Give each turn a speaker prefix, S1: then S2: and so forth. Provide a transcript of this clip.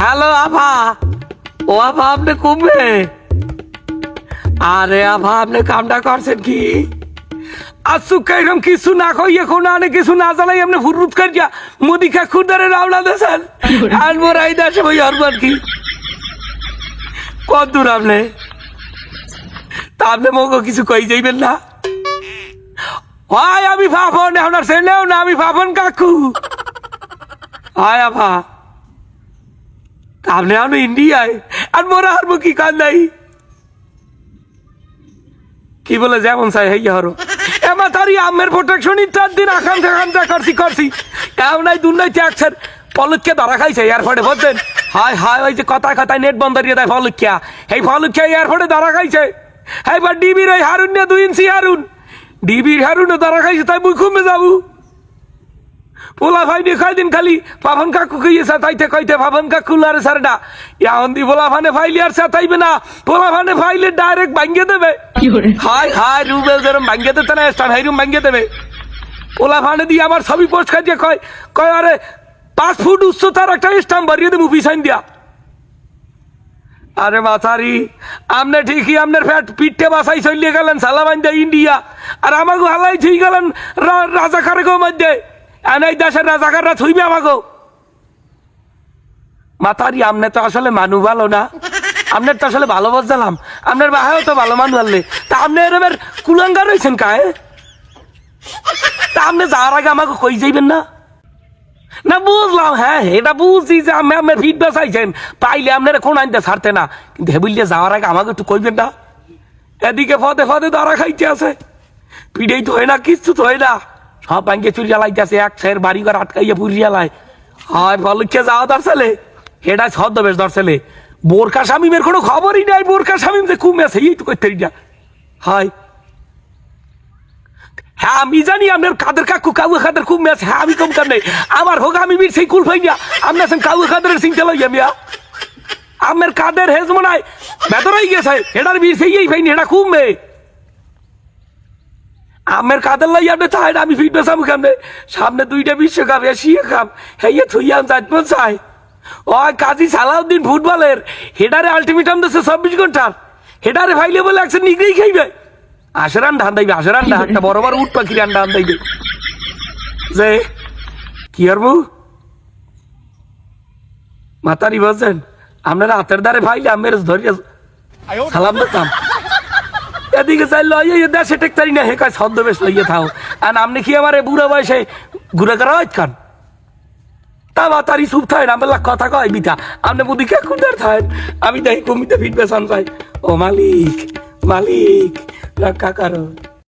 S1: Hello আভা। ও আভা, আপনি কমবে? আরে আভা, আপনি কামটা করছেন কি? আজকে এরকম কিছু না কইয়ে কোনো আনে কিছু না জানাই আপনি ফুরফুট করিয়া মুদি খা খুদারে রাওনা দেন আর মোরাই দেশে ওই হরবার কি কত দূর আপনি? তা আপনি মগো কিছু কই যাইবেন না? হয় আমি ভাবন, আপনার ছেলেও না, আমি ভাবন কাকু। হয় আভা, আপনি আমি ইন্ডিয়ায় আর মোরা হারবো কি কান নাই? কি বলে যেমন চাই হইয়া হরো এমা তারি আমের প্রোটেকশনই 4 দিন আকাঙ্ক্ষা করছি এও নাই দুর্নাই ট্যাক্সের পলককে ধরা খাইছে এয়ারপোর্টে বলছেন। হায় হায়, ওই যে কথায় নেট বন্ধ দিয়ে দেয় ফলকিয়া, এই ফলকিয়া এয়ারপোর্টে ধরা খাইছে। এইবার ডিবির ওই হারুন নিয়ে 2 ইঞ্চি হারুন, ডিবির হারুনও ধরা খাইছে, তাই মুই কমে যাবো। পোলা ভাইনি কয়দিন খালি পাবন কাকু কইয়েছে তাইতে কইতে পাবন কাকু লারে সারডা এখন দি পোলা ভানে ফাইলি আর সাতাইবে না, পোলা ভানে ফাইলে ডাইরেক্ট ভাঙ্গে দেবে। হায় হায়, রুবেল যেরম ভাঙ্গে দিতে না স্টান হাইরুম ভাঙ্গে দেবে। পোলা ভানে দিয়ে আমার ছবি পোস্ট খাইছে, কয় আরে 5 ফুট উচ্চতার একটা স্টাম্প বাড়িয়ে দেবো পিছাইন দিয়া। আরে মাথারি, আপনি ঠিকই আপনার পিঠে বাসাই চলিয়ে গেলেন সালামাইন দে ইন্ডিয়া, আর আমাকে হালাই থুই গেলেন রাজাকারের মধ্যে। এই দেশের রাজাকাররা থুইবে আমাকে। মাতারি, আপনি তো আসলে মানু ভালো না, আপনার তো আসলে ভালো বসলাম, আপনার বাহাও তো ভালো মানুষ আনলে, তা আপনি এরমের কুলাঙ্গার রয়েছেন কায়ে? তা আপনি যাওয়ার আগে আমাকে কই যাইবেন না? না বুঝলাম, হ্যাঁ এটা বুঝছি যে আপনি আপনার ফিডব্যাক চাইছেন, পাইলে আপনারা কোন আনতে ছাড়তে না, কিন্তু হেবিলিয়ে যাওয়ার আগে আমাকে একটু কইবেন না? এদিকে ফদে ফদে ধরা খাইতে আছে, পিড়েই তো হয় না, কিচ্ছু তো হয় না, সব ভাঙ্গে চুরিয়া লাইতেছে, এক সাইয়ের বাড়ি ঘর আটকাইয়া পুরিয়া লাই। হয় ফলকে যাওয়া দরছেলে, এটা ছদ্মবেশ দরছেলে। বোরকা শামিমের কোনো খবরই নাই, বোরকা শামিম যে কমে আছে এই তো করতে না। হয় হ্যাঁ আমি জানি আপনার কাদের কাকু কাউ খাদের খুব মেছে, হ্যাঁ আমি কম কার নেই আমার হোক, আমি বীর সেই কুল ফাই না আপনার কাউ খাদের চিন্তা লই আমি আমার কাদের হেজ মনে হয় বেতরাই গেছে, এটার বীর সেই ফাইনি, এটা খুব মেয়ে আমের কাদের লাই আপনি তাই আমি ফিটনেস আমি কেমনে সামনে 2টা বিশ্বকাপ এশিয়া কাপ হেয়ে থুইয়া যাইতে চাই। ও কাজী সালাউদ্দিন ফুটবলের হেডারে আলটিমেটাম দিচ্ছে 24 ঘন্টার, হেডারে ফাইলে বলে একশো নিগড়েই খাইবে। আশরান ধান দাইবে, আশরান ধান একটা বড় বড় উঠ পাখির ধান দাইবে যে কি আর বউ মাতারি বলছেন আপনারা হাতের দ্বারে ভাইলে আমের ধরিয়া সালাম দিতাম। এদিকে চাই লইয়ে দেশে টেকতারি না, হেকায় ছদ্মবেশ লইয়ে থাও, আর আপনি কি আমার বুড়া বয়সে ঘুরে করা হয় খান? তা মাতারি চুপ থাকেন, আমার কথা কয় বিতা আপনি বুদ্ধি কে খুঁজার থাকেন, আমি দেখি কমিতে ফিটবেশ আন চাই। ও মালিক মালিক রক্ষা করো।